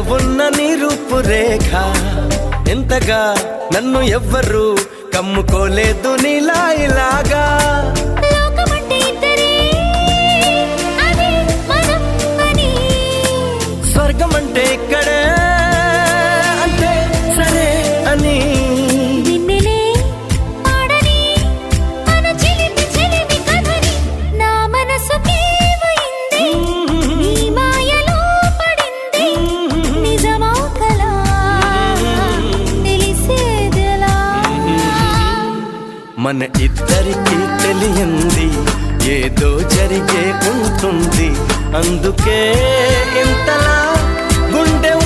ఉన్న నీ రూపురేఖ ఎంతగా నన్ను ఎవ్వరు కమ్ముకోలేదు నీలా ఇలాగా. స్వర్గం అంటే ఇక్కడే అంటే సరే అని మన ఇద్దరికి తెలియంది ఏదో జరిగే ఉంటుంది అందుకే ఇంతలా